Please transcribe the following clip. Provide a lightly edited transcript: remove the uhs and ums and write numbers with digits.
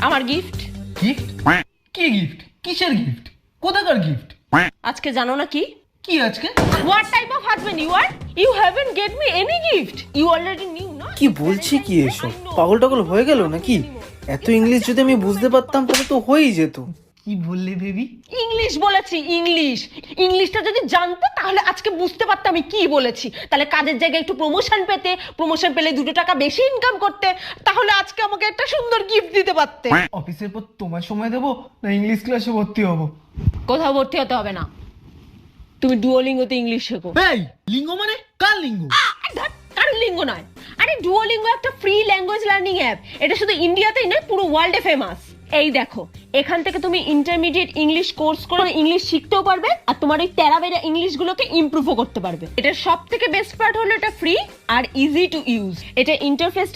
আমার gift. Gift? কি gift? কিসের গিফট? কোথাকার গিফট? আজকে জানো না কি? কি আজকে? What type of husband you are? You haven't get me any gift. You already knew, no? কি বলছি কি এসব? পাগল টাগল হয়ে গেল নাকি? এত ইংলিশ যদি আমি বুঝতে পারতাম তাহলে তো হয়েই যেত। কি বললে বেবি? ইংলিশ বলেছি, ইংলিশ। ইংলিশটা যদি জানতে তাহলে আজকে বুঝতে পারতাম আমি কি বলেছি। তাহলে কাজের জায়গায় একটু প্রমোশন পেতে, প্রমোশন পেলে 2 টাকা বেশি ইনকাম করতে, তাহলে আজকে আমাকে একটা সুন্দর গিফট দিতে পারতে। অফিসের পর তোমার সময় দেবো না ইংলিশ ক্লাসে ভর্তি হবো? কোথাও ভর্তি হতে হবে না, তুমি ডুওলিঙ্গোতে ইংলিশ শেখো। এই লিঙ্গ মানে কার লিঙ্গ? কারণ লিঙ্গ নয়, আরে ডুওলিঙ্গো একটা ফ্রি ল্যাঙ্গুয়েজ লার্নিং অ্যাপ। এটা শুধু ইন্ডিয়াতেই নয়, পুরো ওয়ার্ল্ডে ফেমাস। এই দেখো, এখান থেকে তুমি ইন্টারমিডিয়েট ইংলিশ কোর্স করে ইংলিশ শিখতেও পারবে, আর তোমার ওই তেরাবেরা ইংলিশ গুলোকে ইমপ্রুভও করতে পারবে। এটার সব থেকে বেস্ট পার্ট হলো এটা ফ্রি আর ইজি টু ইউজ। এটা ইন্টারফেসটা